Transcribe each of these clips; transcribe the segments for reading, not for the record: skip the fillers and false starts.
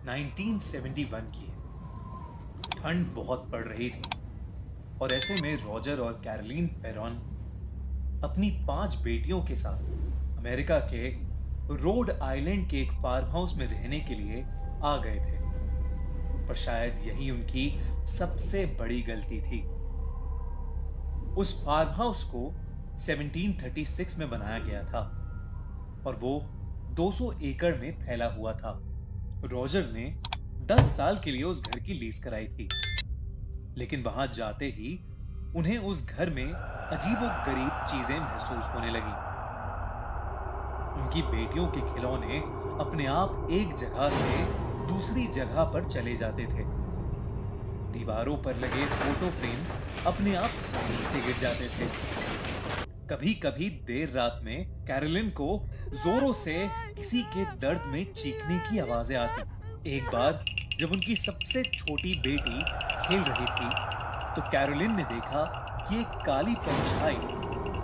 1971 की है। ठंड बहुत पड़ रही थी और ऐसे में रॉजर और कैरोलिन पेरॉन अपनी 5 बेटियों के साथ अमेरिका के रोड आइलैंड के एक फार्म हाउस में रहने के लिए आ गए थे। पर शायद यही उनकी सबसे बड़ी गलती थी। उस फार्म हाउस को 1736 में बनाया गया था और वो 200 एकड़ में फैला हुआ था। रॉजर ने 10 साल के लिए उस घर की लीज कराई थी, लेकिन वहां जाते ही उन्हें उस घर में अजीबोगरीब चीजें महसूस होने लगी। उनकी बेटियों के खिलौने अपने आप एक जगह से दूसरी जगह पर चले जाते थे। दीवारों पर लगे फोटो फ्रेम्स अपने आप नीचे गिर जाते थे। कभी कभी देर रात में कैरोलिन को जोरों से किसी के दर्द में चीखने की आवाजें आती। एक बार जब उनकी सबसे छोटी बेटी खेल रही थी तो कैरोलिन ने देखा कि एक काली परछाई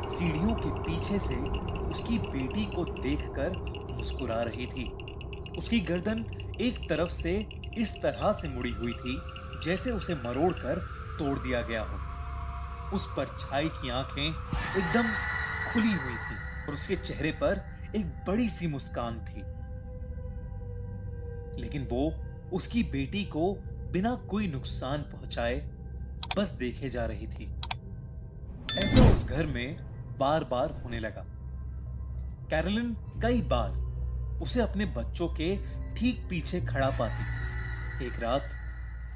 सीढ़ियों के पीछे से उसकी बेटी को देखकर मुस्कुरा रही थी। उसकी गर्दन एक तरफ से इस तरह से मुड़ी हुई थी जैसे उसे मरोड़कर तोड़ दिया गया हो। उस परछाई की आंखें एकदम खुली हुई थी और उसके चेहरे पर एक बड़ी सी मुस्कान थी। लेकिन वो उसकी बेटी को बिना कोई नुकसान पहुंचाए बस देखे जा रही थी। ऐसा उस घर में बार बार होने लगा। कैरोलिन कई बार उसे अपने बच्चों के ठीक पीछे खड़ा पाती। एक रात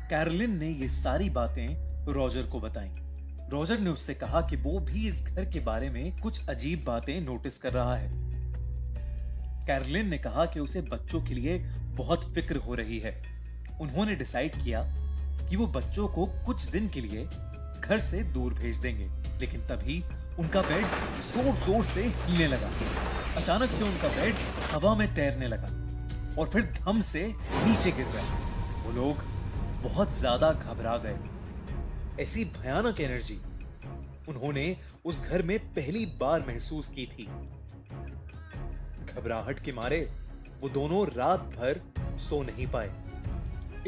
कैरोलिन ने ये सारी बातें रॉजर को बताईं। रॉजर ने उससे कहा कि वो भी इस घर के बारे में कुछ अजीब बातें नोटिस कर रहा है। कैरोलिन ने कहा कि उसे बच्चों के लिए बहुत फिक्र हो रही है। उन्होंने डिसाइड किया कि वो बच्चों को कुछ दिन के लिए घर से दूर भेज देंगे। लेकिन तभी उनका बेड जोर जोर से हिलने लगा। अचानक से उनका बेड हवा में तैरने लगा और फिर धम से नीचे गिर गया। वो लोग बहुत ज्यादा घबरा गए। ऐसी भयानक एनर्जी उन्होंने उस घर में पहली बार महसूस की थी। घबराहट के मारे वो दोनों रात भर सो नहीं पाए।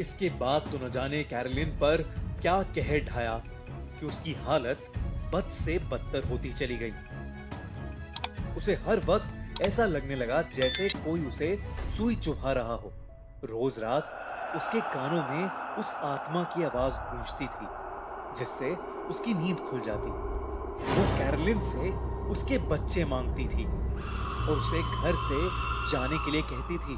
इसके बाद तो न जाने कैरोलिन पर क्या कहर ढाया कि उसकी हालत बद से बदतर होती चली गई। उसे हर वक्त ऐसा लगने लगा जैसे कोई उसे सुई चुभा रहा हो। रोज रात उसके कानों में उस आत्मा की आवाज गूंजती थी जिससे उसकी नींद खुल जाती। वो कैरोलिन से उसके बच्चे मांगती थी और उसे घर से जाने के लिए कहती थी।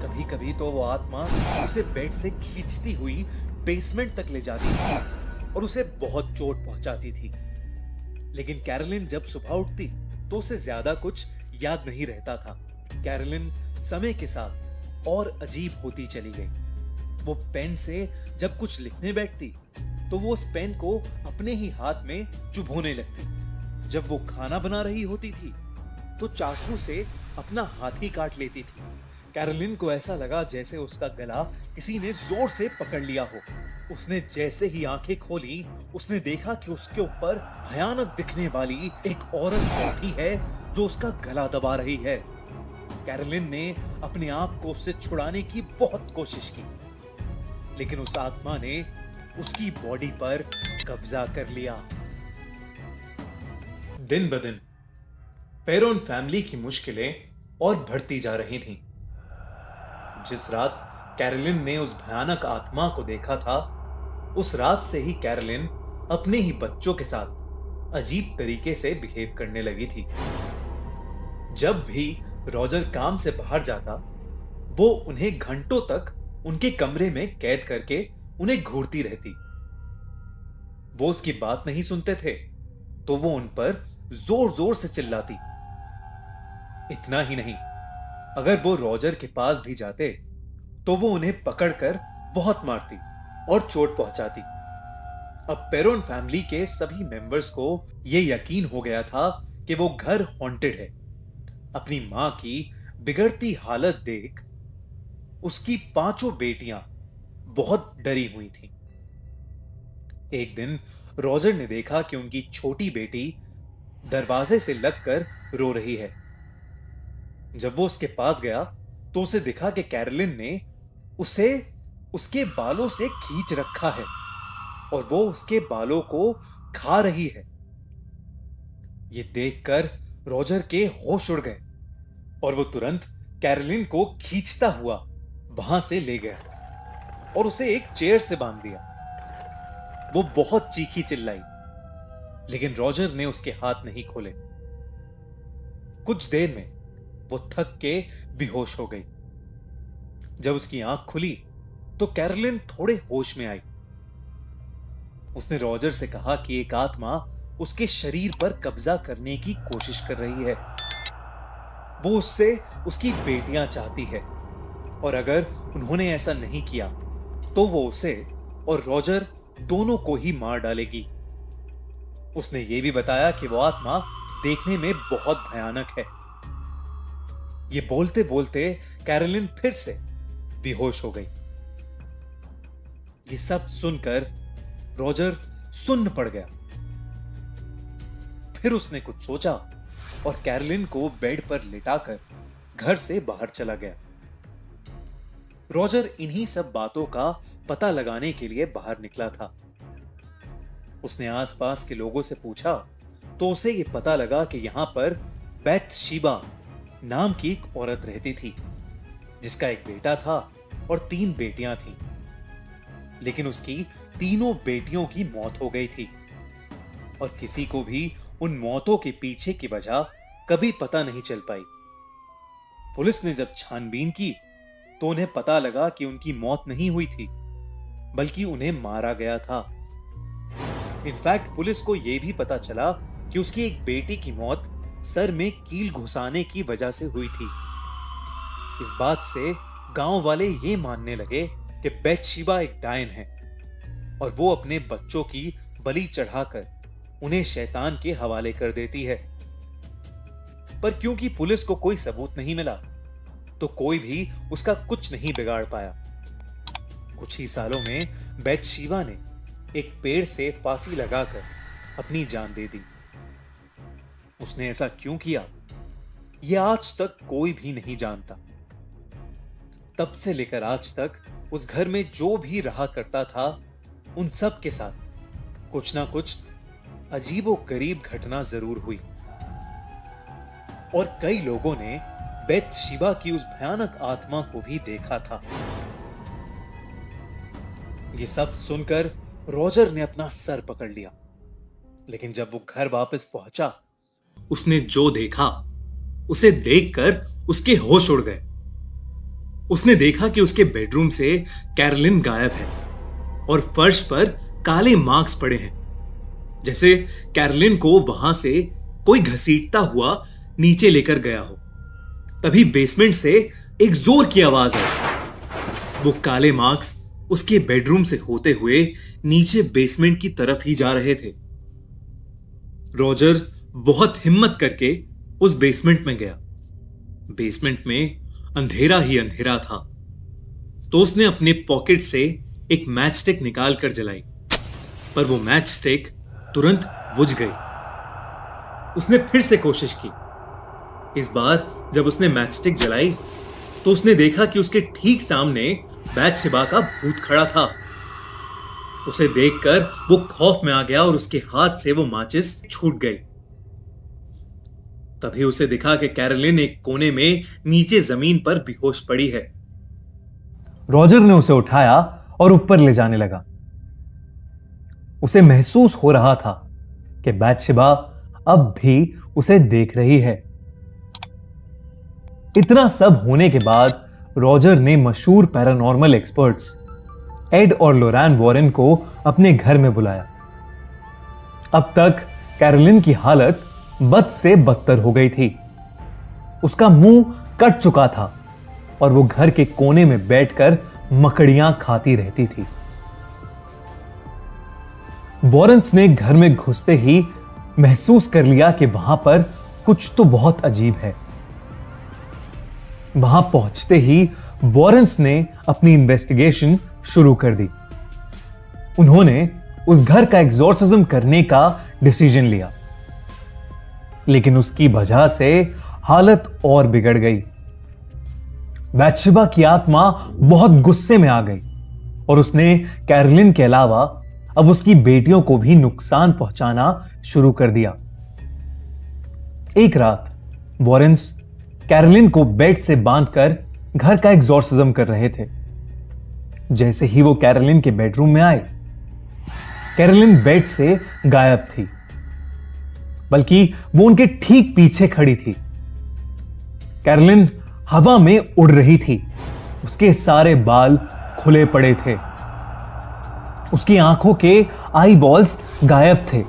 कभी कभी तो वो आत्मा उसे बेड से खींचती हुई बेसमेंट तक ले जाती थी और उसे बहुत चोट पहुंचाती थी। लेकिन कैरोलिन जब सुबह उठती तो उसे ज्यादा कुछ याद नहीं रहता था। कैरोलिन समय के साथ और अजीब होती चली गई। वो पेन से जब कुछ लिखने बैठती तो वो उस पेन को अपने ही हाथ में चुभोने लगती। जब वो खाना बना रही होती थी तो चाकू से अपना हाथ ही काट लेती थी। कैरोलिन को ऐसा लगा जैसे उसका गला किसी ने जोर से पकड़ लिया हो। उसने जैसे ही आंखें खोली उसने देखा कि उसके ऊपर भयानक दिखने वाली एक औरत बैठी है जो उसका गला दबा रही है। कैरोलिन ने अपने आप को उससे छुड़ाने की बहुत कोशिश की, लेकिन उस आत्मा ने उसकी बॉडी पर कब्जा कर लिया। दिन ब दिन पेरोन फैमिली की मुश्किलें और बढ़ती जा रही थीं। जिस रात कैरोलिन ने उस भयानक आत्मा को देखा था, उस रात से ही कैरोलिन अपने ही बच्चों के साथ अजीब तरीके से बिहेव करने लगी थी। जब भी रॉजर काम से बाहर जाता, वो उन्हें घंटों तक उनके कमरे में कैद करके उन्हें घूरती रहती। वो उसकी बात नहीं सुनते थे तो वो उन पर जोर जोर से चिल्लाती। इतना ही नहीं, अगर वो रॉजर के पास भी जाते तो वो उन्हें पकड़कर बहुत मारती और चोट पहुंचाती। अब पेरोन फैमिली के सभी मेंबर्स को यह यकीन हो गया था कि वो घर हॉन्टेड है। अपनी मां की बिगड़ती हालत देख उसकी 5 बेटियां बहुत डरी हुई थीं। एक दिन रॉजर ने देखा कि उनकी छोटी बेटी दरवाजे से लगकर रो रही है। जब वो उसके पास गया तो उसे दिखा कि कैरोलिन ने उसे उसके बालों से खींच रखा है और वो उसके बालों को खा रही है। ये देखकर रॉजर के होश उड़ गए और वो तुरंत कैरोलिन को खींचता हुआ वहां से ले गया और उसे एक चेयर से बांध दिया। वो बहुत चीखी चिल्लाई, लेकिन रॉजर ने उसके हाथ नहीं खोले। कुछ देर में वो थक के बेहोश हो गई। जब उसकी आंख खुली तो कैरोलिन थोड़े होश में आई। उसने रॉजर से कहा कि एक आत्मा उसके शरीर पर कब्जा करने की कोशिश कर रही है। वो उससे उसकी बेटियां चाहती है और अगर उन्होंने ऐसा नहीं किया तो वो उसे और रॉजर दोनों को ही मार डालेगी। उसने ये भी बताया कि वो आत्मा देखने में बहुत भयानक है। ये बोलते बोलते कैरोलिन फिर से बेहोश हो गई। ये सब सुनकर रॉजर सुन्न पड़ गया। फिर उसने कुछ सोचा और कैरोलिन को बेड पर लिटाकर घर से बाहर चला गया। रॉजर इन्हीं सब बातों का पता लगाने के लिए बाहर निकला था। उसने आसपास के लोगों से पूछा तो उसे यह पता लगा कि यहां पर बैथशेबा नाम की एक औरत रहती थी, जिसका एक बेटा था और 3 बेटियां थीं। लेकिन उसकी तीनों बेटियों की मौत हो गई थी और किसी को भी उन मौतों के पीछे की वजह कभी पता नहीं चल पाई। पुलिस ने जब छानबीन की तो उन्हें पता लगा कि उनकी मौत नहीं हुई थी, बल्कि उन्हें मारा गया था। इनफैक्ट पुलिस को यह भी पता चला कि उसकी एक बेटी की मौत सर में कील घुसाने की वजह से हुई थी। इस बात से गांव वाले ये मानने लगे कि बैथशेबा एक डायन है और वो अपने बच्चों की बलि चढ़ाकर उन्हें शैतान के हवाले कर देती है। पर क्योंकि पुलिस को कोई सबूत नहीं मिला तो कोई भी उसका कुछ नहीं बिगाड़ पाया। कुछ ही सालों में बैथशेबा ने एक पेड़ से फांसी लगाकर अपनी जान दे दी। उसने ऐसा क्यों किया, यह आज तक कोई भी नहीं जानता। तब से लेकर आज तक उस घर में जो भी रहा करता था, उन सब के साथ कुछ ना कुछ अजीबोगरीब घटना जरूर हुई और कई लोगों ने बैथशेबा की उस भयानक आत्मा को भी देखा था। ये सब सुनकर रॉजर ने अपना सर पकड़ लिया, लेकिन जब वो घर वापस पहुंचा, उसने जो देखा उसे देखकर उसके होश उड़ गए। उसने देखा कि उसके बेडरूम से कैरोलिन गायब है और फर्श पर काले मार्क्स पड़े हैं, जैसे कैरोलिन को वहां से कोई घसीटता हुआ नीचे लेकर गया हो। तभी बेसमेंट से एक जोर की आवाज आई। वो काले मार्क्स उसके बेडरूम से होते हुए नीचे बेसमेंट की तरफ ही जा रहे थे। रॉजर बहुत हिम्मत करके उस बेसमेंट में गया। बेसमेंट में अंधेरा ही अंधेरा था, तो उसने अपने पॉकेट से एक मैच स्टिक निकाल कर जलाई, पर वो मैच स्टिक तुरंत बुझ गई। उसने फिर से कोशिश की। इस बार जब उसने मैच स्टिक जलाई तो उसने देखा कि उसके ठीक सामने बैथशेबा का भूत खड़ा था। उसे देखकर वो खौफ में आ गया और उसके हाथ से वो माचिस छूट गई। तभी उसे दिखा कि कैरोलिन एक कोने में नीचे जमीन पर बेहोश पड़ी है। रॉजर ने उसे उठाया और ऊपर ले जाने लगा। उसे महसूस हो रहा था कि बैथशेबा अब भी उसे देख रही है। इतना सब होने के बाद रॉजर ने मशहूर पैरानॉर्मल एक्सपर्ट्स एड और लोरैन वॉरेन को अपने घर में बुलाया। अब तक कैरोलिन की हालत बद से बदतर हो गई थी। उसका मुंह कट चुका था और वो घर के कोने में बैठकर मकड़ियां खाती रहती थी। वॉरेन्स ने घर में घुसते ही महसूस कर लिया कि वहां पर कुछ तो बहुत अजीब है। वहां पहुंचते ही वॉरेन्स ने अपनी इन्वेस्टिगेशन शुरू कर दी। उन्होंने उस घर का एग्जॉर्सिज्म करने का डिसीजन लिया, लेकिन उसकी वजह से हालत और बिगड़ गई। बैथशेबा की आत्मा बहुत गुस्से में आ गई और उसने कैरोलिन के अलावा अब उसकी बेटियों को भी नुकसान पहुंचाना शुरू कर दिया। एक रात वॉरेन्स कैरोलिन को बेड से बांधकर घर का एग्जॉर्सिज्म कर रहे थे। जैसे ही वो कैरोलिन के बेडरूम में आए, कैरोलिन बेड से गायब थी, बल्कि वो उनके ठीक पीछे खड़ी थी। कैरोलिन हवा में उड़ रही थी, उसके सारे बाल खुले पड़े थे, उसकी आंखों के आई बॉल्स गायब थे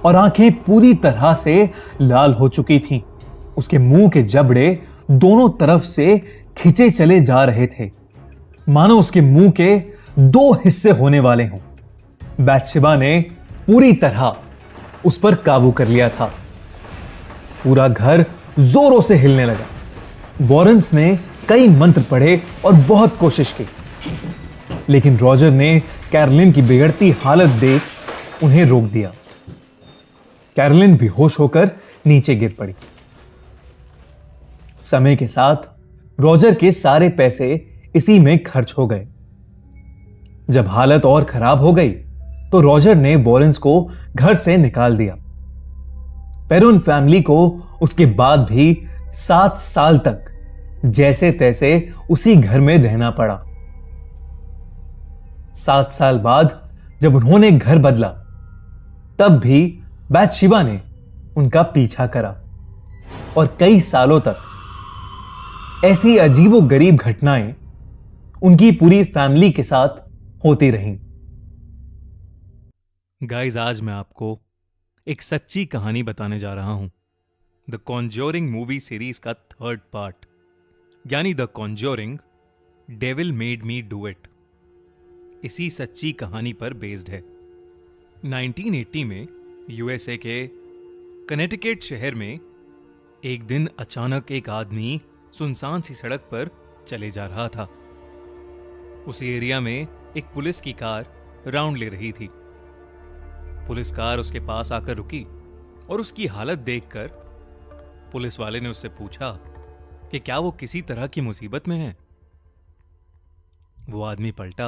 और आंखें पूरी तरह से लाल हो चुकी थीं। उसके मुंह के जबड़े दोनों तरफ से खिंचे चले जा रहे थे, मानो उसके मुंह के दो हिस्से होने वाले हों। बैथशेबा ने पूरी तरह उस पर काबू कर लिया था। पूरा घर जोरों से हिलने लगा। वॉरेन्स ने कई मंत्र पढ़े और बहुत कोशिश की, लेकिन रॉजर ने कैरोलिन की बिगड़ती हालत देख उन्हें रोक दिया। कैरोलिन बेहोश होकर नीचे गिर पड़ी। समय के साथ रॉजर के सारे पैसे इसी में खर्च हो गए। जब हालत और खराब हो गई तो रॉजर ने वॉरेन्स को घर से निकाल दिया। पेरोन फैमिली को उसके बाद भी 7 साल तक जैसे तैसे उसी घर में रहना पड़ा। 7 साल बाद जब उन्होंने घर बदला, तब भी बैथशेबा ने उनका पीछा करा और कई सालों तक ऐसी अजीबोगरीब घटनाएं उनकी पूरी फैमिली के साथ होती रहीं। गाइस, आज मैं आपको एक सच्ची कहानी बताने जा रहा हूं। द कॉन्ज्योरिंग मूवी सीरीज का 3rd पार्ट, यानी the conjuring devil made me do it, इसी सच्ची कहानी पर बेस्ड है। 1980 में यूएसए के कनेटिकट शहर में एक दिन अचानक एक आदमी सुनसान सी सड़क पर चले जा रहा था। उसी एरिया में एक पुलिस की कार राउंड ले रही थी। पुलिस कार उसके पास आकर रुकी और उसकी हालत देखकर पुलिस वाले ने उससे पूछा कि क्या वो किसी तरह की मुसीबत में है। वो आदमी पलटा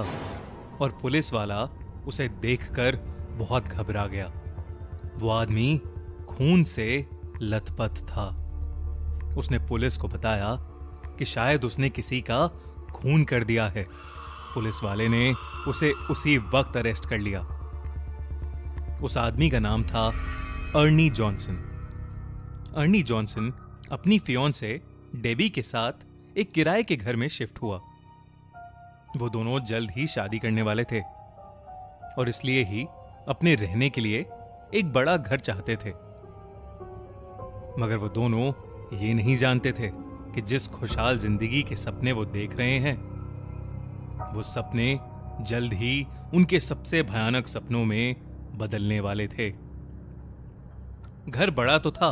और पुलिस वाला उसे देखकर बहुत घबरा गया। वो आदमी खून से लथपथ था। उसने पुलिस को बताया कि शायद उसने किसी का खून कर दिया है। पुलिस वाले ने उसे उसी वक्त अरेस्ट कर लिया। उस आदमी का नाम था अर्नी जॉनसन। अर्नी जॉनसन अपनी फियोंसे डेबी के साथ एक किराए के घर में शिफ्ट हुआ। वो दोनों जल्द ही शादी करने वाले थे और इसलिए ही अपने रहने के लिए एक बड़ा घर चाहते थे। मगर वो दोनों ये नहीं जानते थे कि जिस खुशहाल जिंदगी के सपने वो देख रहे हैं, वो सपने जल्द ही उनके सबसे भयानक सपनों में बदलने वाले थे। घर बड़ा तो था,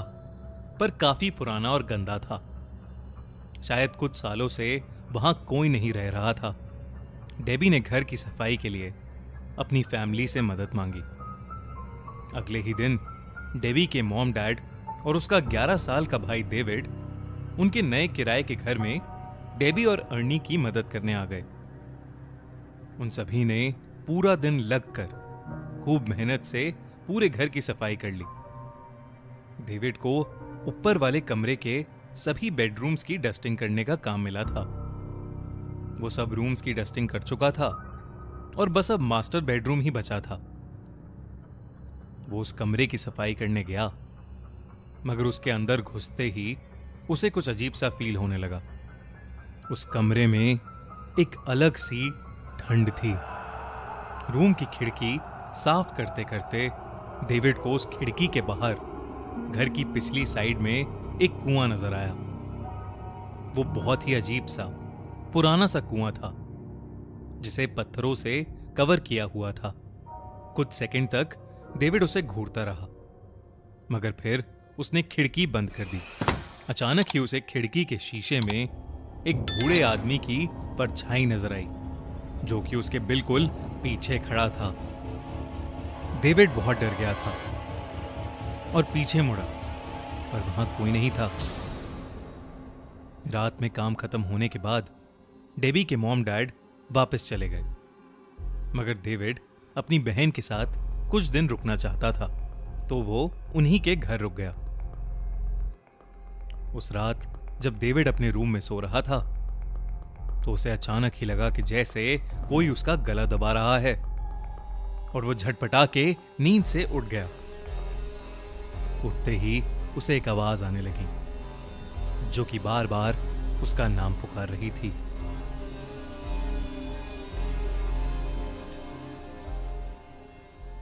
पर काफी पुराना और गंदा था। शायद कुछ सालों से वहां कोई नहीं रह रहा था। डेबी ने घर की सफाई के लिए अपनी फैमिली से मदद मांगी। अगले ही दिन डेबी के मॉम डैड और उसका 11 साल का भाई डेविड उनके नए किराए के घर में डेबी और अर्नी की मदद करने आ गए। उन सभी ने पूरा दिन लगकर खूब मेहनत से पूरे घर की सफाई कर ली। डेविड को ऊपर वाले कमरे के सभी बेडरूम्स की डस्टिंग करने का काम मिला था। वो सब रूम्स की डस्टिंग कर चुका था और बस अब मास्टर बेडरूम ही बचा था। वो उस कमरे की सफाई करने गया, मगर उसके अंदर घुसते ही उसे कुछ अजीब सा फील होने लगा। उस कमरे में एक अलग सी ठंड थी। रूम की खिड़की साफ करते करते डेविड को उस खिड़की के बाहर घर की पिछली साइड में एक कुआं नजर आया। वो बहुत ही अजीब सा पुराना सा कुआं था, जिसे पत्थरों से कवर किया हुआ था। कुछ सेकंड तक डेविड उसे घूरता रहा, मगर फिर उसने खिड़की बंद कर दी। अचानक ही उसे खिड़की के शीशे में एक बूढ़े आदमी की परछाई नजर आई, जो कि उसके बिल्कुल पीछे खड़ा था। डेविड बहुत डर गया था और पीछे मुड़ा, पर वहां कोई नहीं था। रात में काम खत्म होने के बाद डेबी के मॉम डैड वापस चले गए, मगर डेविड अपनी बहन के साथ कुछ दिन रुकना चाहता था, तो वो उन्हीं के घर रुक गया। उस रात जब डेविड अपने रूम में सो रहा था, तो उसे अचानक ही लगा कि जैसे कोई उसका गला दबा रहा है, और वो झटपटा के नींद से उठ गया। उठते ही उसे एक आवाज आने लगी, जो कि बार बार उसका नाम पुकार रही थी।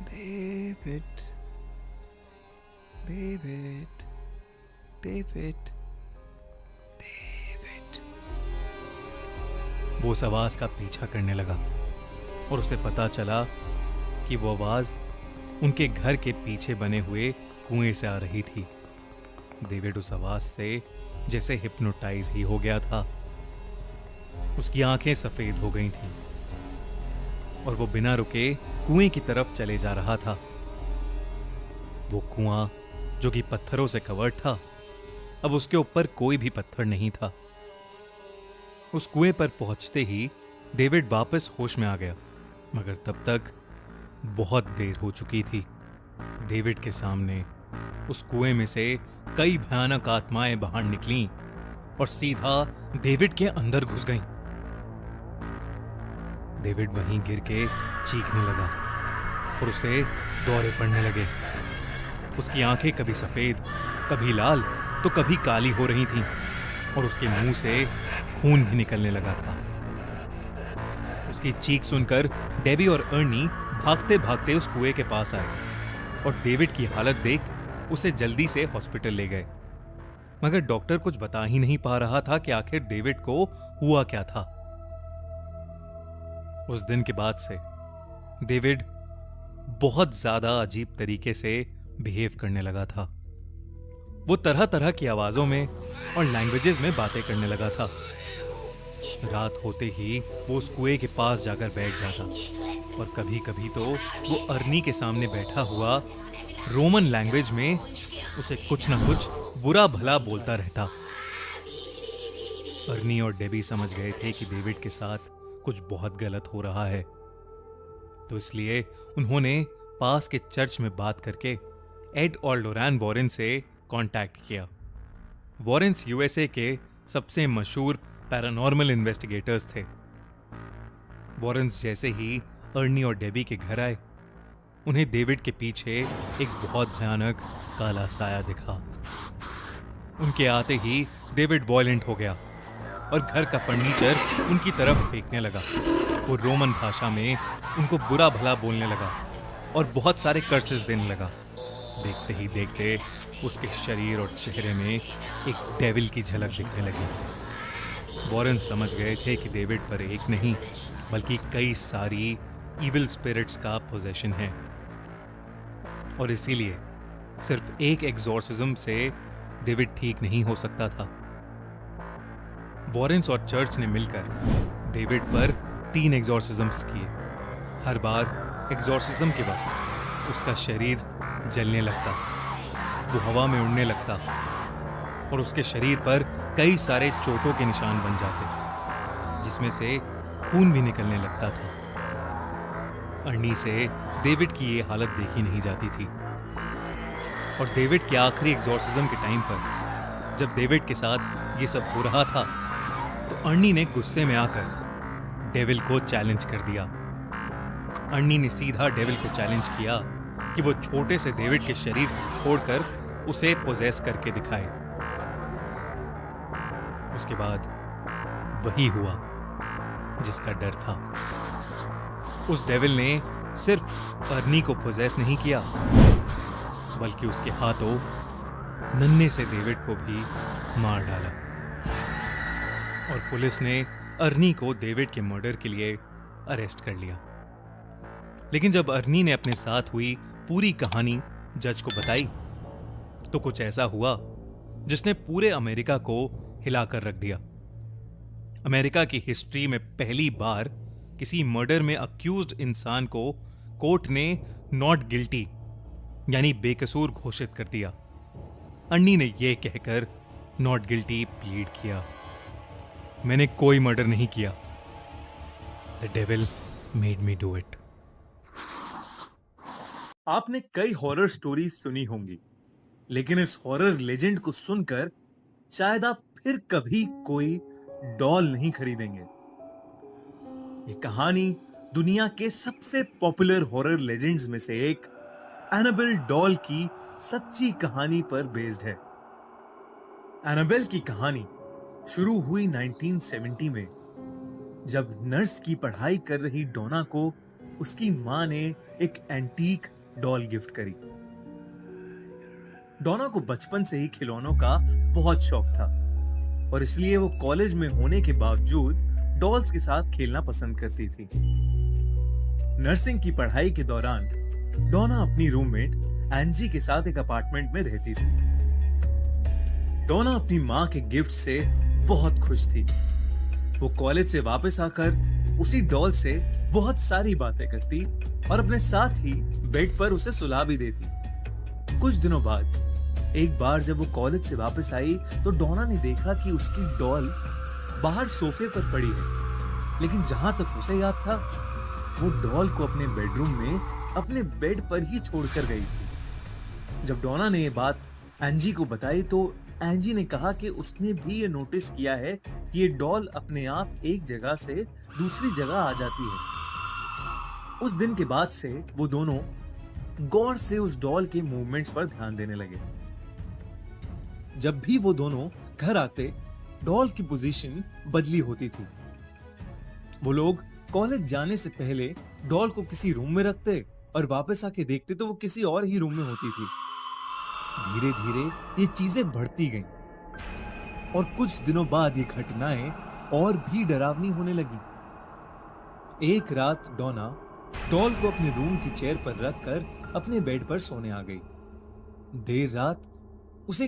David, David, David, David. वो उस आवाज का पीछा करने लगा और उसे पता चला कि वो आवाज उनके घर के पीछे बने हुए कुएं से आ रही थी। डेविड उस आवाज से जैसे हिप्नोटाइज ही हो गया था। उसकी आंखें सफेद हो गई थीं और वो बिना रुके कुएं की तरफ चले जा रहा था। वो कुआं जो कि पत्थरों से कवर्ड था, अब उसके ऊपर कोई भी पत्थर नहीं था। उस कुएं पर पहुंचते ही डेविड वापस होश में आ गया, मगर तब तक बहुत देर हो चुकी थी। डेविड के सामने उस कुएं में से कई भयानक आत्माएं बाहर निकलीं और सीधा डेविड के अंदर घुस गईं। डेविड वहीं गिर के चीखने लगा और उसे दौरे पड़ने लगे। उसकी आंखें कभी सफेद, कभी लाल, तो कभी काली हो रही थीं और उसके मुंह से खून भी निकलने लगा था। उसकी चीख सुनकर डेबी और अर्नी भागते भागते उस कुएं के पास आए और डेविड की हालत देख उसे जल्दी से हॉस्पिटल ले गए, मगर डॉक्टर कुछ बता ही नहीं पा रहा था कि आखिर डेविड को हुआ क्या था। उस दिन के बाद से डेविड बहुत ज्यादा अजीब तरीके से बिहेव करने लगा था। वो तरह तरह की आवाजों में और लैंग्वेजेस में बातें करने लगा था। रात होते ही वो उस कुएं के पास जाकर बैठ जाता और कभी कभी तो वो अर्नी के सामने बैठा हुआ रोमन लैंग्वेज में उसे कुछ ना कुछ बुरा भला बोलता रहता। अर्नी और डेबी समझ गए थे कि डेविड के साथ कुछ बहुत गलत हो रहा है, तो इसलिए उन्होंने पास के चर्च में बात करके एड और लोरैन वॉरेन से कांटेक्ट किया। वॉरेन्स यूएसए के सबसे मशहूर पैरानॉर्मल इन्वेस्टिगेटर्स थे। वॉरेन्स जैसे ही अर्नी और डेबी के घर आए, उन्हें डेविड के पीछे एक बहुत भयानक काला साया दिखा। उनके आते ही डेविड वॉयलेंट हो गया और घर का फर्नीचर उनकी तरफ फेंकने लगा। वो रोमन भाषा में उनको बुरा भला बोलने लगा और बहुत सारे कर्सेस देने लगा। देखते ही देखते उसके शरीर और चेहरे में एक डेविल की झलक दिखने लगी। वॉरेन समझ गए थे कि डेविड पर एक नहीं बल्कि कई सारी इविल स्पिरिट्स का पोजेशन है, और इसीलिए सिर्फ एक एग्जॉर्सिज्म से डेविड ठीक नहीं हो सकता था। वॉरेन्स और चर्च ने मिलकर डेविड पर 3 एग्जॉर्सिज्म्स किए। हर बार एग्जॉर्सिज्म के वक्त उसका शरीर जलने लगता, वो हवा में उड़ने लगता और उसके शरीर पर कई सारे चोटों के निशान बन जाते, जिसमें से खून भी निकलने लगता था। अर्नी से डेविड की ये हालत देखी नहीं जाती थी, और डेविड के आखिरी एग्जॉर्सिज्म के टाइम पर जब डेविड के साथ ये सब हो रहा था, तो अर्नी ने गुस्से में आकर डेविल को चैलेंज कर दिया। अर्नी ने सीधा डेविल को चैलेंज किया कि वो छोटे से डेविड के शरीर को छोड़कर उसे पोजेस करके दिखाए। उसके बाद वही हुआ जिसका डर था। उस डेविल ने सिर्फ अर्नी को पोजेस नहीं किया, बल्कि उसके हाथों नन्हे से डेविड को भी मार डाला, और पुलिस ने अर्नी को डेविड के मर्डर के लिए अरेस्ट कर लिया। लेकिन जब अर्नी ने अपने साथ हुई पूरी कहानी जज को बताई, तो कुछ ऐसा हुआ जिसने पूरे अमेरिका को हिलाकर रख दिया। अमेरिका की हिस्ट्री में पहली बार किसी मर्डर में अक्यूज्ड इंसान को कोर्ट ने नॉट गिल्टी यानी बेकसूर घोषित कर दिया। अन्नी ने यह कहकर नॉट गिल्टी प्लीड किया मैंने कोई मर्डर नहीं किया। The devil made me do it. आपने कई हॉरर स्टोरी सुनी होंगी, लेकिन इस हॉरर लेजेंड को सुनकर शायद आप फिर कभी कोई डॉल नहीं खरीदेंगे। ये कहानी दुनिया के सबसे पॉपुलर हॉरर लेजेंड्स में से एक एनाबेल डॉल की सच्ची कहानी पर बेस्ड है। एनाबेल की कहानी शुरू हुई 1970 में, जब नर्स की पढ़ाई कर रही डोना को उसकी मां ने एक एंटीक डॉल गिफ्ट करी। डोना को बचपन से ही खिलौनों का बहुत शौक था और इसलिए वो कॉलेज में होने के बावजूद डॉल्स के साथ खेलना पसंद करती थी। नर्सिंग की पढ़ाई के दौरान डोना अपनी रूममेट एंजी के साथ एक अपार्टमेंट में रहती थी। डोना अपनी मां के गिफ्ट से बहुत खुश थी। वो कॉलेज से वापस आकर उसी डॉल से बहुत सारी बातें करती और अपने साथ ही बेड पर उसे सुला भी देती। कुछ दिनों बाद एक बार जब वो कॉलेज से वापस आई तो डोना ने देखा कि उसकी डॉल बाहर सोफे पर पड़ी है, लेकिन जहां तक उसे याद था वो डॉल को अपने बेडरूम में अपने बेड पर ही छोड़कर गई थी। जब डोना ने ये बात एंजी को बताई तो एंजी ने कहा कि उसने भी ये नोटिस किया है कि ये डॉल अपने आप एक जगह से दूसरी जगह आ जाती है। उस दिन के बाद से वो दोनों गौर से उस डॉल के मूवमेंट्स पर ध्यान देने लगे। जब भी वो दोनों घर आते, डॉल की पोजीशन बदली होती थी। वो लोग कॉलेज जाने से पहले डॉल को किसी रूम में रखते और वापस आके देखते तो वो किसी और ही रूम में होती थी। धीरे धीरे ये चीजें बढ़ती गईं और कुछ दिनों बाद ये घटनाएं और भी डरावनी होने लगी। एक रात डोना डॉल को अपने रूम की चेयर पर रखकर अपने बेड पर सोने आ गई। देर रात उसे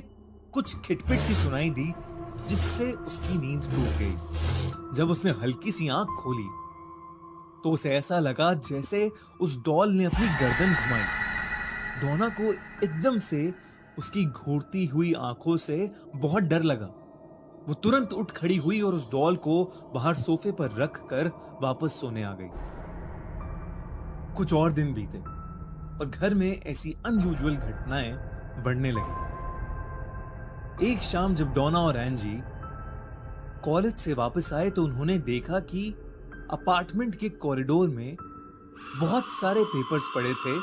कुछ खिटपिट सी सुनाई दी, जिससे उसकी नींद टूट गई। जब उसने हल्की सी आंख खोली तो उसे ऐसा लगा जैसे उस डॉल ने अपनी गर्दन घुमाई। डोना को एकदम से उसकी घूरती हुई आंखों से बहुत डर लगा। वो तुरंत उठ खड़ी हुई और उस डॉल को बाहर सोफे पर रख कर वापस सोने आ गई। कुछ और दिन बीते और घर में ऐसी अनयूजुअल घटनाएं बढ़ने लगी। एक शाम जब डोना और एंजी कॉलेज से वापस आए तो उन्होंने देखा कि अपार्टमेंट के कॉरिडोर में बहुत सारे पेपर्स पड़े थे,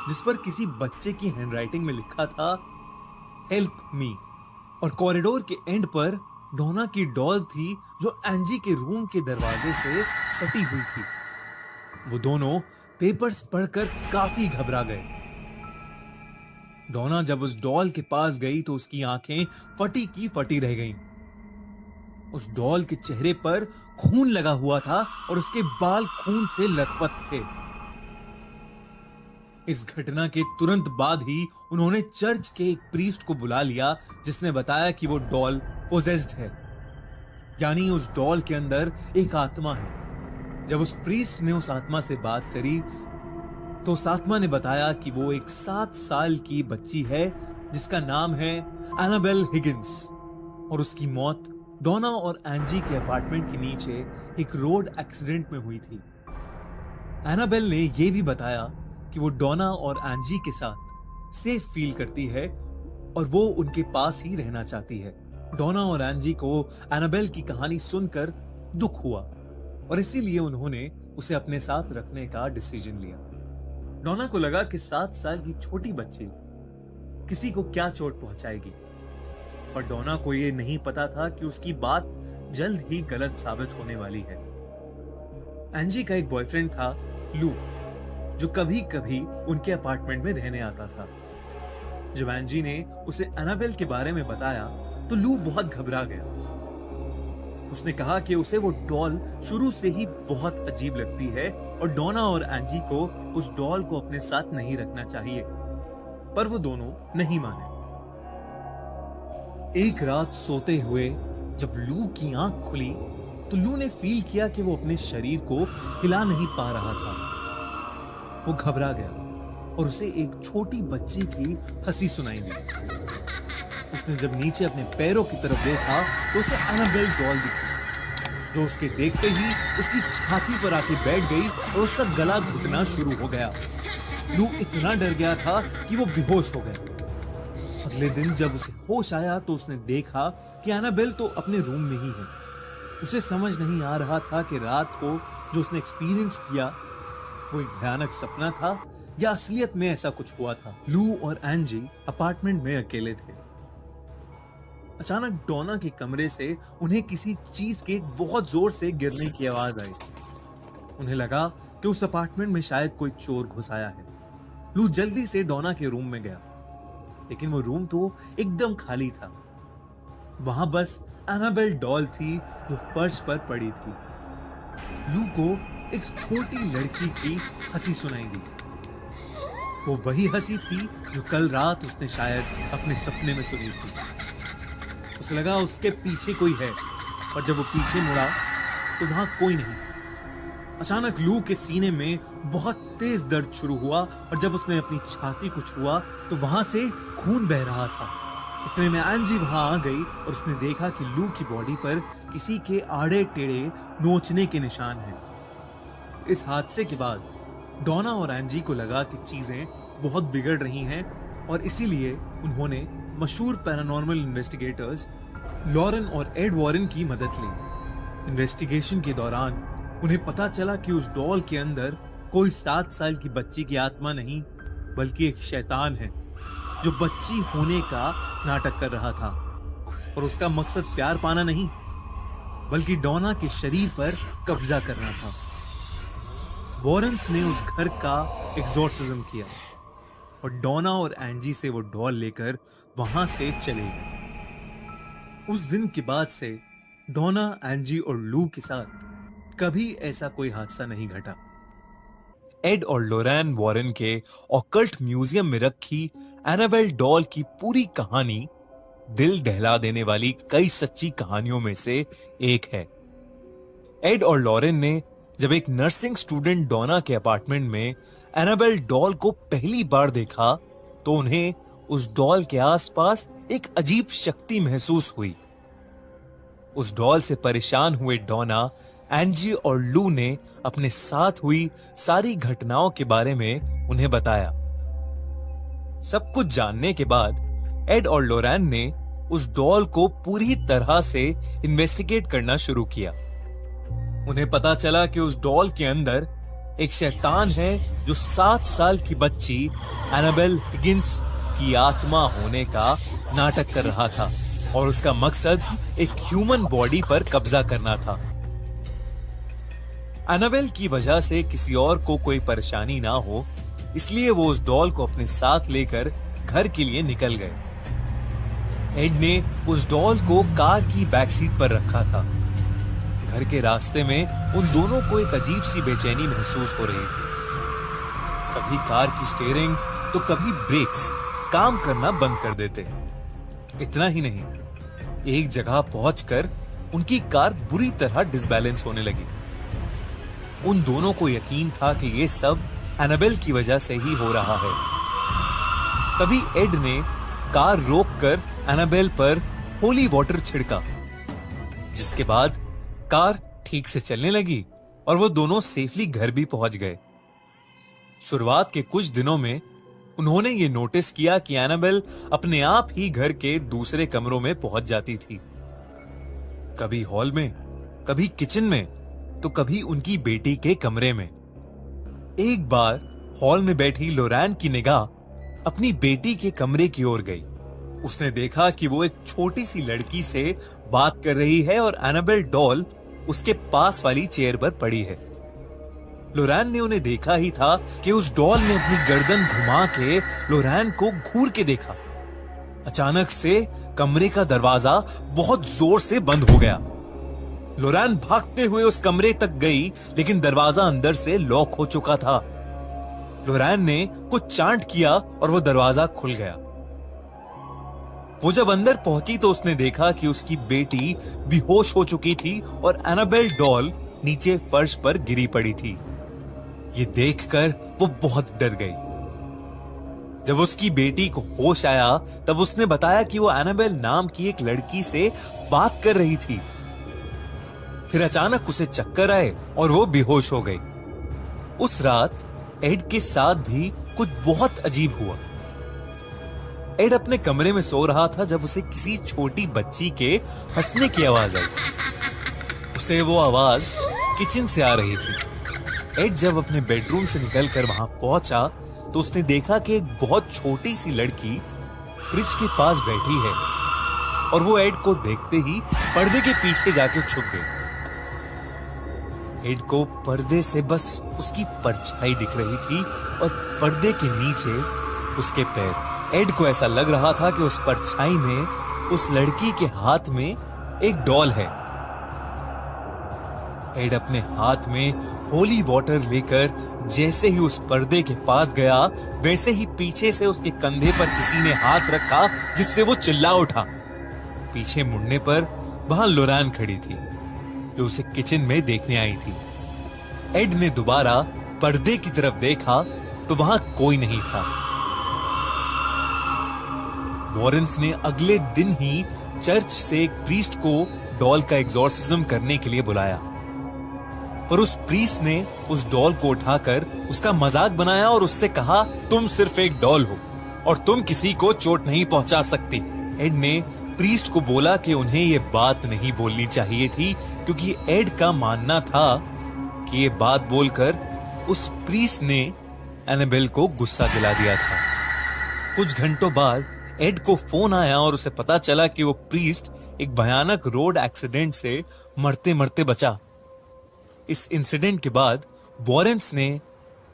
जिस पर किसी बच्चे की हैंडराइटिंग में लिखा था हेल्प मी, और कॉरिडोर के एंड पर डोना की डॉल थी जो एंजी के रूम के दरवाजे से सटी हुई थी। वो दोनों पेपर्स पढ़कर काफी घबरा गए। डोना जब उस डॉल के पास गई तो उसकी आंखें फटी की फटी रह गईं। उस डॉल के चेहरे पर खून लगा हुआ था और उसके बाल खून से लथपथ थे। इस घटना के तुरंत बाद ही उन्होंने चर्च के एक प्रीस्ट को बुला लिया, जिसने बताया कि वो डॉल पोजेस्ड है, यानी उस डॉल के अंदर एक आत्मा है। जब उस प्रीस्ट ने उस आत्मा से बात करी तो उस आत्मा ने बताया कि वो एक 7 साल की बच्ची है जिसका नाम है एनाबेल हिगिंस, और उसकी मौत डोना और एंजी के अपार्टमेंट के नीचे एक रोड एक्सीडेंट में हुई थी। एनाबेल ने यह भी बताया कि वो डोना और एंजी के साथ सेफ फील करती है और वो उनके पास ही रहना चाहती है। डोना और एंजी को एनाबेल की कहानी सुनकर दुख हुआ और इसीलिए उन्होंने उसे अपने साथ रखने का डिसीजन लिया। डोना को लगा कि 7 साल की छोटी बच्ची किसी को क्या चोट पहुंचाएगी, पर डोना को यह नहीं पता था कि उसकी बात जल्द ही गलत साबित होने वाली है। एंजी का एक बॉयफ्रेंड था लू, जो कभी कभी उनके अपार्टमेंट में रहने आता था। जब एंजी ने उसे एनाबेल के बारे में बताया तो लू बहुत घबरा गया। उसने कहा कि उसे वो डॉल शुरू से ही बहुत अजीब लगती है और डोना और एंजी को उस डॉल को अपने साथ नहीं रखना चाहिए, पर वो दोनों नहीं माने। एक रात सोते हुए जब लू की आंख खुली तो लू ने फील किया कि वो अपने शरीर को हिला नहीं पा रहा था। वो घबरा गया और उसे एक छोटी बच्ची की हंसी सुनाई दी। उसने जब नीचे अपने पैरों की तरफ देखा तो उसे एनाबेल डॉल दिखी। जो उसके देखते ही उसकी छाती पर आके बैठ गई और उसका गला घुटना शुरू हो गया। लू इतना डर गया था कि वो बेहोश हो गया। अगले दिन जब उसे होश आया तो उसने देखा कि एनाबेल तो अपने रूम में ही है। उसे समझ नहीं आ रहा था कि रात को जो उसने एक्सपीरियंस किया वो एक भयानक सपना था या असलियत में ऐसा कुछ हुआ था। लू और एंजी अपार्टमेंट में अकेले थे। अचानक डोना के कमरे से उन्हें किसी चीज के बहुत जोर से गिरने की आवाज आई। उन्हें लगा कि उस अपार्टमेंट में शायद कोई चोर घुस आया है। लू जल्दी से डोना के रूम में गया, लेकिन वो रूम तो एकदम खाली था। वहां बस एनाबेल डॉल थी जो फर्श पर पड़ी थी। लू को एक छोटी लड़की की हंसी सुनाई दी। वो वही हंसी थी जो कल रात उसने शायद अपने सपने में सुनी थी। उसे लगा उसके पीछे कोई है, और जब वो पीछे मुड़ा तो वहां कोई नहीं था। अचानक लू के सीने में बहुत तेज दर्द शुरू हुआ, और जब उसने अपनी छाती को छुआ तो वहां से खून बह रहा था। इतने में एंजी वहां आ गई और उसने देखा कि लू की बॉडी पर किसी के आड़े टेढ़े नोचने के निशान हैं। इस हादसे के बाद डोना और एंजी को लगा कि चीजें बहुत बिगड़ रही हैं, और इसीलिए उन्होंने मशहूर पैरानॉर्मल इन्वेस्टिगेटर्स लॉरेन और एड वॉरेन की मदद ली। इन्वेस्टिगेशन के दौरान उन्हें पता चला कि उस डॉल के अंदर कोई 7 साल की बच्ची की आत्मा नहीं, बल्कि एक शैतान है जो बच्ची होने का नाटक कर रहा था, और उसका मकसद प्यार पाना नहीं, बल्कि डोना के शरीर पर कब्जा करना था। वॉरेन्स ने उस घर का एग्जॉर्सिज्म किया और डोना और एंजी से वो डॉल लेकर वहां से चले गए। उस दिन के बाद से डोना, एंजी और लू के साथ कभी ऐसा कोई हादसा नहीं घटा। एड और लोरैन वॉरेन के ऑकल्ट म्यूजियम में रखी एनाबेल डॉल की पूरी कहानी दिल दहला देने वाली कई सच्ची कहानियों में से एक है। एड और लॉरेन ने जब एक नर्सिंग स्टूडेंट डोना के अपार्टमेंट में एनाबेल डॉल को पहली बार देखा तो उन्हें उस डॉल के आसपास एक अजीब शक्ति महसूस हुई। उस डॉल से परेशान हुए डोना, एंजी और लू ने अपने साथ हुई सारी घटनाओं के बारे में उन्हें बताया। सब कुछ जानने के बाद एड और लोरैन ने उस डॉल को पूरी तरह से इन्वेस्टिगेट करना शुरू किया। उन्हें पता चला कि उस डॉल के अंदर एक शैतान है जो 7 साल की बच्ची एनाबेल हिगिंस की आत्मा होने का नाटक कर रहा था, और उसका मकसद एक ह्यूमन बॉडी पर कब्जा करना था। एनाबेल की वजह से किसी और को कोई परेशानी ना हो, इसलिए वो उस डॉल को अपने साथ लेकर घर के लिए निकल गए। एड ने उस डॉल को कार की बैक सीट पर रखा था। घर के रास्ते में उन दोनों को एक अजीब सी बेचैनी महसूस हो रही थी। कभी कार की स्टीयरिंग तो कभी ब्रेक्स काम करना बंद कर देते। इतना ही नहीं, एक जगह पहुंचकर उनकी कार बुरी तरह डिसबैलेंस होने लगी। उन दोनों को यकीन था कि ये सब एनाबेल की वजह से ही हो रहा है। तभी एड ने कार रोककर एनाबेल पर होली वाटर छिड़का, जिसके बाद कार ठीक से चलने लगी और वो दोनों सेफली घर भी पहुंच गए। शुरुआत के कुछ दिनों में उन्होंने ये नोटिस किया कि एनाबेल अपने आप ही घर के दूसरे कमरों में पहुंच जाती थी, कभी हॉल में, कभी किचन में, तो कभी उनकी बेटी के कमरे में। एक बार हॉल में बैठी लोरैन की निगाह अपनी बेटी के कमरे की ओर गई। उसने देखा कि वो एक छोटी सी लड़की से बात कर रही है और एनाबेल डॉल उसके पास वाली चेयर पर पड़ी है। लोरैन ने उन्हें देखा ही था कि उस डॉल ने अपनी गर्दन घुमा के लोरैन को घूर के देखा। अचानक से कमरे का दरवाजा बहुत जोर से बंद हो गया। लोरैन भागते हुए उस कमरे तक गई, लेकिन दरवाजा अंदर से लॉक हो चुका था। लोरैन ने कुछ चांट किया और वो दरवाजा खुल गया। वो जब अंदर पहुंची तो उसने देखा कि उसकी बेटी बेहोश हो चुकी थी और एनाबेल डॉल नीचे फर्श पर गिरी पड़ी थी। ये देखकर वो बहुत डर गई। जब उसकी बेटी को होश आया तब उसने बताया कि वो एनाबेल नाम की एक लड़की से बात कर रही थी। फिर अचानक उसे चक्कर आए और वो बेहोश हो गई। उस रात एड के साथ भी कुछ बहुत अजीब हुआ। एड अपने कमरे में सो रहा था जब उसे किसी छोटी बच्ची के हंसने की आवाज आई। उसे वो आवाज किचन से आ रही थी। एड जब अपने बेडरूम से निकलकर वहां पहुंचा तो उसने देखा कि एक बहुत छोटी सी लड़की फ्रिज के पास बैठी है और वो एड को देखते ही पर्दे के पीछे जाके छुप गई। एड को पर्दे से बस उसकी परछाई दिख रही थी और पर्दे के नीचे उसके पैर। एड को ऐसा लग रहा था कि उस परछाई में उस लड़की के हाथ में एक डॉल है। एड अपने हाथ में होली वाटर लेकर जैसे ही उस पर्दे के पास गया, वैसे ही पीछे से उसके कंधे पर किसी ने हाथ रखा जिससे वो चिल्ला उठा। पीछे मुड़ने पर वहां लोरान खड़ी थी जो उसे किचन में देखने आई थी। एड ने दोबारा पर्दे की तरफ देखा तो वहां कोई नहीं था। वॉरेंस ने अगले दिन ही चर्च से एक प्रीस्ट को डॉल का एग्जॉर्सिज्म करने के लिए बुलाया, पर उस प्रीस्ट ने उस डॉल को उठाकर उसका मजाक बनाया और उससे कहा, तुम सिर्फ एक डॉल हो और तुम किसी को चोट नहीं पहुंचा सकती। एड ने प्रीस्ट को बोला कि उन्हें यह बात नहीं बोलनी चाहिए थी, क्योंकि एड का मानना था कि ये बात बोलकर उस प्रीस्ट ने एनाबेल को गुस्सा दिला दिया था। कुछ घंटों बाद एड को फोन आया और उसे पता चला कि वो प्रीस्ट एक भयानक रोड एक्सीडेंट से मरते मरते बचा। इस इंसिडेंट के बाद वॉरेंस ने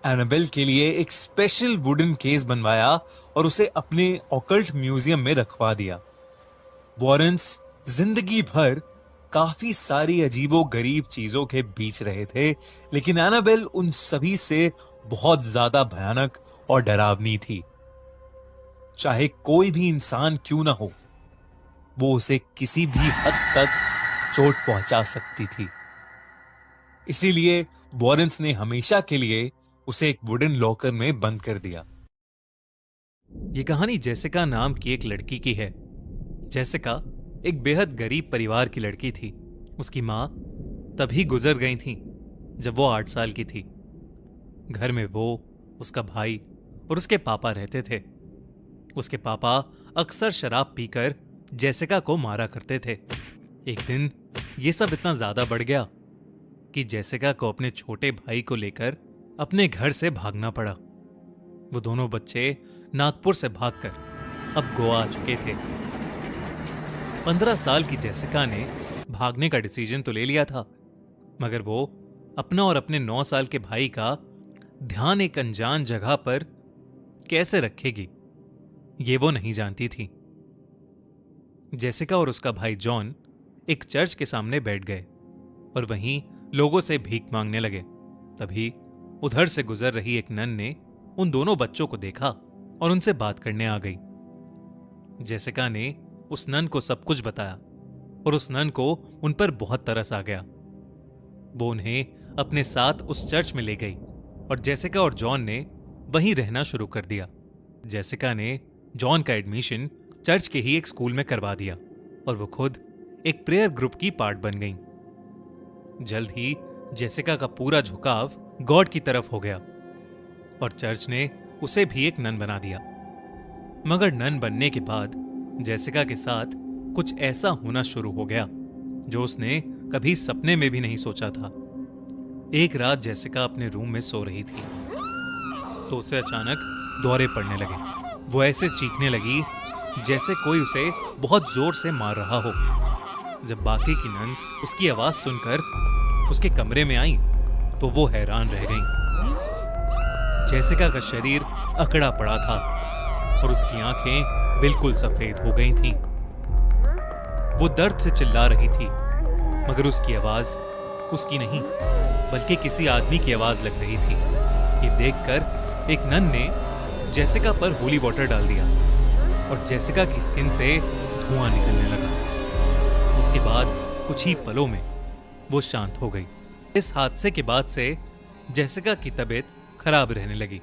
एनाबेल के लिए एक स्पेशल वुडन केस बनवाया और उसे अपने ऑकल्ट म्यूजियम में रखवा दिया। वॉरेंस जिंदगी भर काफी सारी अजीबो गरीब चीजों के बीच रहे थे, लेकिन एनाबेल उन सभी से बहुत ज्यादा भयानक और डरावनी थी। चाहे कोई भी इंसान क्यों ना हो, वो उसे किसी भी हद तक चोट पहुंचा सकती थी। इसीलिए वॉरेंस ने हमेशा के लिए उसे एक वुडन लॉकर में बंद कर दिया। ये कहानी जेसिका नाम की एक लड़की की है। जेसिका एक बेहद गरीब परिवार की लड़की थी। उसकी मां तभी गुजर गई थी जब वो 8 साल की थी। घर में वो, उसका भाई और उसके पापा रहते थे। उसके पापा अक्सर शराब पीकर जेसिका को मारा करते थे। एक दिन ये सब इतना ज्यादा बढ़ गया कि जेसिका को अपने छोटे भाई को लेकर अपने घर से भागना पड़ा। वो दोनों बच्चे नागपुर से भागकर अब गोवा आ चुके थे। 15 साल की जेसिका ने भागने का डिसीजन तो ले लिया था, मगर वो अपना और अपने 9 साल के भाई का ध्यान एक अनजान जगह पर कैसे रखेगी, ये वो नहीं जानती थी। जेसिका और उसका भाई जॉन एक चर्च के सामने बैठ गए और वहीं लोगों से भीख मांगने लगे। तभी उधर से गुजर रही एक नन ने उन दोनों बच्चों को देखा और उनसे बात करने आ गई। जेसिका ने उस नन को सब कुछ बताया और उस नन को उन पर बहुत तरस आ गया। वो उन्हें अपने साथ उस चर्च में ले गई और जेसिका और जॉन ने वहीं रहना शुरू कर दिया। जेसिका ने जॉन का एडमिशन चर्च के ही एक स्कूल में करवा दिया और वो खुद एक प्रेयर ग्रुप की पार्ट बन गई। जल्द ही जेसिका का पूरा झुकाव गॉड की तरफ हो गया और चर्च ने उसे भी एक नन बना दिया। मगर नन बनने के बाद जेसिका के साथ कुछ ऐसा होना शुरू हो गया जो उसने कभी सपने में भी नहीं सोचा था। एक रात जेसिका अपने रूम में सो रही थी तो उसे अचानक दौरे पड़ने लगे। वो ऐसे चीखने लगी जैसे कोई उसे बहुत जोर से मार रहा हो। जब बाकी की नन्स उसकी आवाज सुनकर उसके कमरे में आई तो वो हैरान रह गईं। जेसिका का शरीर अकड़ा पड़ा था और उसकी आंखें बिल्कुल सफेद हो गई थीं। वो दर्द से चिल्ला रही थी, मगर उसकी आवाज उसकी नहीं बल्कि किसी आदमी की आवाज लग रही थी। ये देखकर एक नन ने जेसिका पर होली वाटर डाल दिया और जेसिका की स्किन से धुआं निकलने लगा। उसके बाद कुछ ही पलों में वो शांत हो गई। इस हादसे के बाद से जेसिका की तबीयत खराब रहने लगी।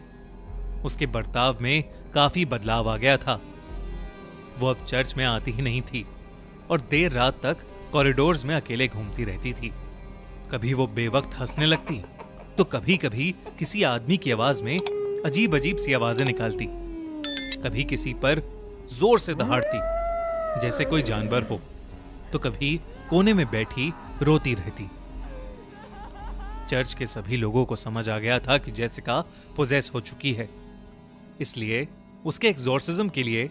उसके बर्ताव में काफी बदलाव आ गया था। वो अब चर्च में आती ही नहीं थी और देर रात तक कॉरिडोर्स में अकेले घूमती रहती थी। कभी वो बेवक्त हंसने लगती तो कभी कभी किसी आदमी की आवाज में अजीब अजीब सी आवाजें निकालती, कभी किसी पर जोर से दहाड़ती जैसे कोई जानवर हो, तो कभी कोने में बैठी रोती रहती। चर्च के सभी लोगों को समझ आ गया था कि जेसिका पोजेस हो चुकी है, इसलिए उसके एग्जॉर्सिज्म के लिए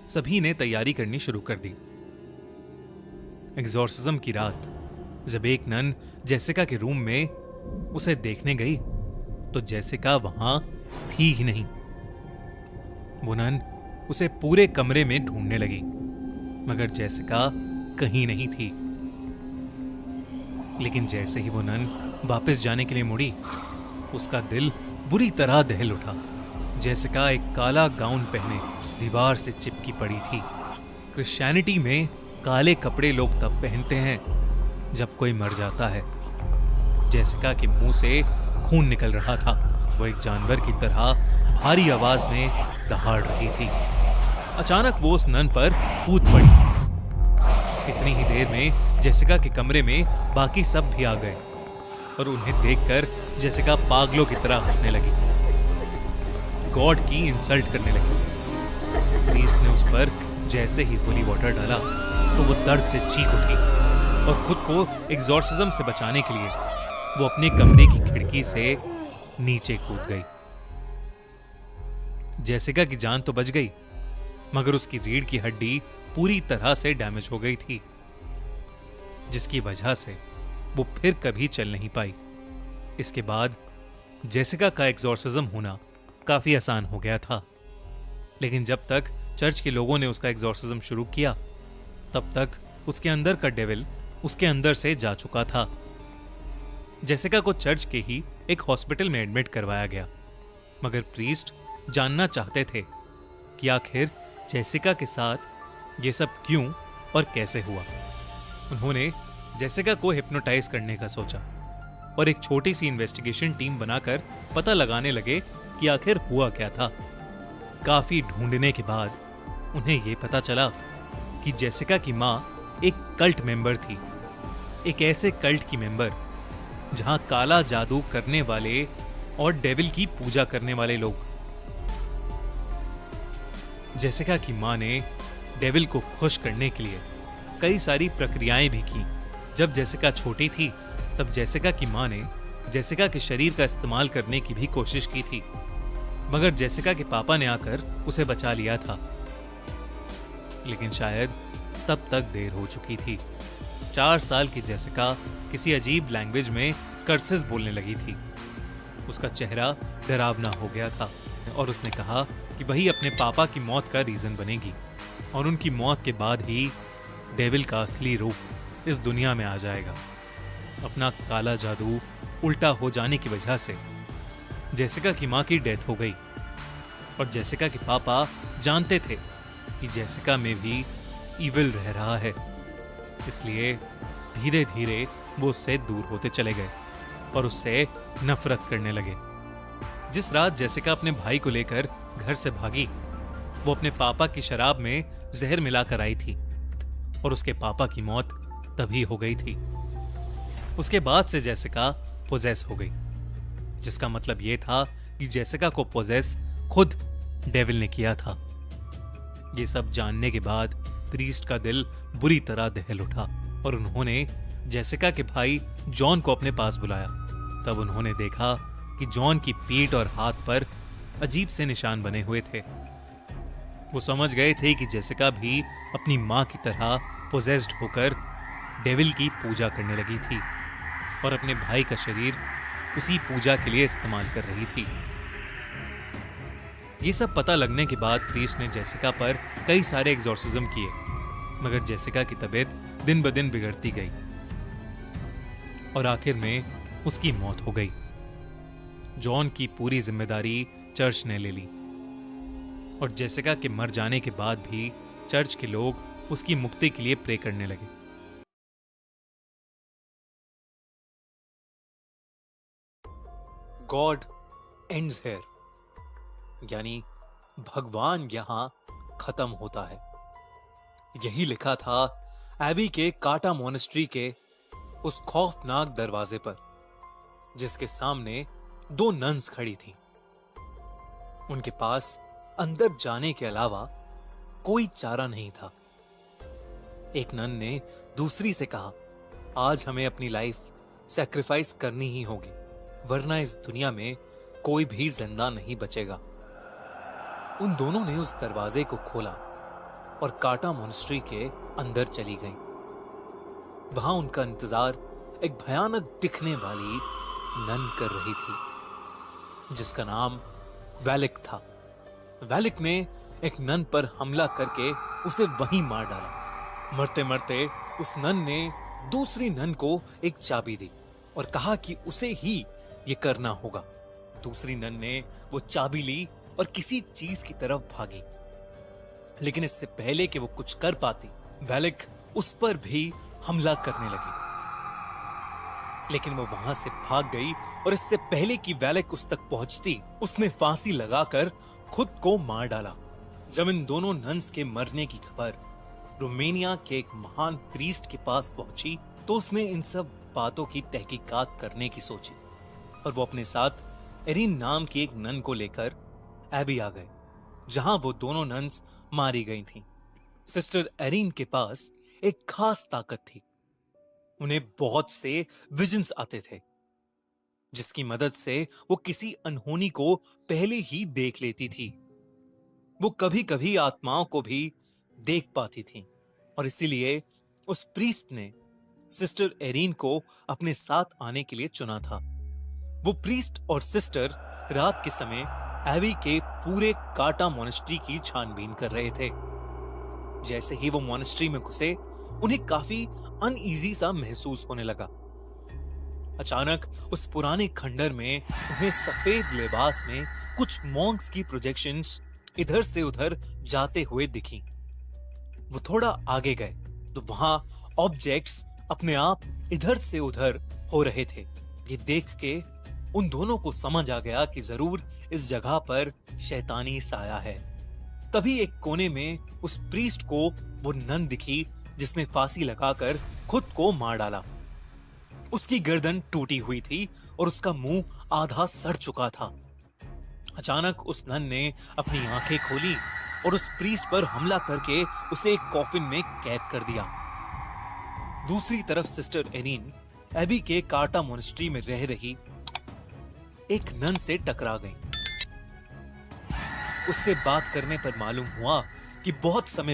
सभी ने तैयारी करनी शुरू कर दी। एग्जॉर्सिज्म की रात जब एक नन जेसिका के रूम में उसे देखने गई तो जेसिका वहां थी ही नहीं। वो नन उसे पूरे कमरे में ढूंढने लगी, मगर जेसिका कहीं नहीं थी। लेकिन जैसे ही वो नन वापस जाने के लिए मुड़ी, उसका दिल बुरी तरह दहल उठा। जेसिका एक काला गाउन पहने दीवार से चिपकी पड़ी थी। क्रिश्चियनिटी में काले कपड़े लोग तब पहनते हैं जब कोई मर जाता है। जेसिका के मुंह से खून निकल रहा था। वो एक जानवर की तरह भारी आवाज में दहाड़ रही थी। अचानक वो उस नन पर कूद पड़ी। इतनी ही देर में जेसिका के कमरे में बाकी सब भी आ गए और उन्हें देखकर जेसिका पागलों की तरह हंसने लगी, गॉड की इंसल्ट करने लगी। प्रीस्ट ने उस पर जैसे ही होली वाटर डाला तो वो दर्द से चीख उठी और खुद को एग्जॉर्सिज्म से बचाने के लिए वो अपने कमरे की खिड़की से नीचे कूद गई। जेसिका की जान तो बच गई, मगर उसकी रीढ़ की हड्डी पूरी तरह से डैमेज हो गई थी, जिसकी वजह से वो फिर कभी चल नहीं पाई। इसके बाद जेसिका का एग्जॉर्सिज्म होना काफी आसान हो गया था, लेकिन जब तक चर्च के लोगों ने उसका एग्जॉर्सिज्म शुरू किया तब तक उसके अंदर का डेविल उसके अंदर से जा चुका था। जेसिका को चर्च के ही एक हॉस्पिटल में एडमिट करवाया गया, मगर प्रीस्ट जानना चाहते थे कि आखिर जेसिका के साथ ये सब क्यों और कैसे हुआ। उन्होंने जेसिका को हिप्नोटाइज करने का सोचा और एक छोटी सी इन्वेस्टिगेशन टीम बनाकर पता लगाने लगे कि आखिर हुआ क्या था। काफी ढूंढने के बाद उन्हें यह पता चला कि जेसिका की मां एक कल्ट मेंबर थी, एक ऐसे कल्ट की मेंबर जहां काला जादू करने वाले और डेविल की पूजा करने वाले लोग। जेसिका की मां ने डेविल को खुश करने के लिए कई सारी प्रक्रियाएं भी की। जब जेसिका छोटी थी तब जेसिका की मां ने जेसिका के शरीर का इस्तेमाल करने की भी कोशिश की थी, मगर जेसिका के पापा ने आकर उसे बचा लिया था। लेकिन शायद तब तक देर हो चुकी थी। 4 साल की जेसिका किसी अजीब लैंग्वेज में कर्सेस बोलने लगी थी। उसका चेहरा डरावना हो गया था और उसने कहा कि वही अपने पापा की मौत का रीजन बनेगी और उनकी मौत के बाद ही डेविल का असली रूप इस दुनिया में आ जाएगा। अपना काला जादू उल्टा हो जाने की वजह से जेसिका की मां की डेथ हो गई और जेसिका के पापा जानते थे कि जेसिका में भी इविल रह रहा है, इसलिए धीरे धीरे वो उससे दूर होते चले गए और उससे नफरत करने लगे। जिस रात जेसिका अपने भाई को लेकर घर से भागी, वो अपने पापा की शराब में जहर मिलाकर आई थी और उसके पापा की मौत तभी हो गई थी। उसके बाद से जेसिका पोजेस हो गई, जिसका मतलब यह था कि जेसिका को पोजेस खुद डेविल ने किया था। ये सब जानने के बाद प्रीस्ट का दिल बुरी तरह दहल उठा और उन्होंने जेसिका के भाई जॉन को अपने पास बुलाया। तब उन्होंने देखा कि जॉन की पीठ और हाथ पर अजीब से निशान बने हुए थे। वो समझ गए थे कि जेसिका भी अपनी मां की तरह पोजेस्ड होकर डेविल की पूजा करने लगी थी और अपने भाई का शरीर उसी पूजा के लिए इस्तेमाल कर रही थी। ये सब पता लगने के बाद प्रीस्ट ने जेसिका पर कई सारे एग्जॉर्सिज्म किए, मगर जेसिका की तबीयत दिन ब दिन बिगड़ती गई और आखिर में उसकी मौत हो गई। जॉन की पूरी जिम्मेदारी चर्च ने ले ली और जेसिका के मर जाने के बाद भी चर्च के लोग उसकी मुक्ति के लिए प्रे करने लगे। गॉड एंड्स हियर, यानी भगवान यहां खत्म होता है। यही लिखा था एबी के काटा मोनेस्ट्री के उस खौफनाक दरवाजे पर, जिसके सामने 2 नन्स खड़ी थीं। उनके पास अंदर जाने के अलावा कोई चारा नहीं था। एक नन ने दूसरी से कहा, आज हमें अपनी लाइफ सैक्रिफाइस करनी ही होगी, वरना इस दुनिया में कोई भी जिंदा नहीं बचेगा। उन दोनों ने उस दरवाजे को खोला और काटा मोनेस्ट्री के अंदर चली गईं। वहां उनका इंतजार एक भयानक दिखने वाली नन कर रही थी, जिसका नाम वैलिक था। वैलिक ने एक नन पर हमला करके उसे वहीं मार डाला। मरते मरते उस नन ने दूसरी नन को एक चाबी दी और कहा कि उसे ही ये करना होगा। दूसरी नन ने वो चाबी ली और किसी चीज की तरफ भागी, लेकिन इससे पहले कि वो कुछ कर पाती, वैलिक उस पर भी हमला करने लगी। लेकिन वो वहां से भाग गई और इससे पहले कि वैलिक उस तक पहुंचती, उसने फांसी लगाकर खुद को मार डाला। जब इन दोनों नन्स के मरने की खबर रोमानिया के एक महान प्रीस्ट के पास पहुंची, तो उसने इन सब बातों की तहकीकात करने की सोची और वो अपने साथ एरिन नाम की एक नन को लेकर एबी आ गए, जहां वो दोनों नन्स मारी गई थीं। सिस्टर एरिन के पास एक खास ताकत थी। उन्हें बहुत से विजन्स आते थे, जिसकी मदद से वो किसी अनहोनी को पहले ही देख लेती थी। वो कभी कभी आत्माओं को भी देख पाती थी और इसीलिए उस प्रीस्ट ने सिस्टर एरिन को अपने साथ आने के लिए चुना था। वो प्रीस्ट और सिस्टर रात के समय एबी के पूरे काटा मोनेस्ट्री की छानबीन कर रहे थे। जैसे ही वो मोनेस्ट्री में घुसे, उन्हें काफी अनईजी सा महसूस होने लगा। अचानक उस पुराने खंडर में उन्हें सफेद लिबास में कुछ मॉन्क्स की प्रोजेक्शंस इधर से उधर जाते हुए दिखी। वो थोड़ा आगे गए तो वहां ऑब्जेक्ट्स अपने आप इधर से उधर हो रहे थे। ये देख के उन दोनों को समझ आ गया कि जरूर इस जगह पर शैतानी साया है। तभी एक कोने में उस प्रीस्ट को वो नन दिखी जिसने फांसी लगाकर खुद को मार डाला। उसकी गर्दन टूटी हुई थी और उसका मुंह आधा सड़ चुका था। अचानक उस नन ने अपनी आंखें खोली और उस प्रीस्ट पर हमला करके उसे एक कॉफिन में कैद कर दिया। दूसरी तरफ सिस्टर एरिन एबी के काटा मोनेस्ट्री में रह रही एक नन से टकरा गई। उससे बात करने पर मालूम हुआ कि बहुत समय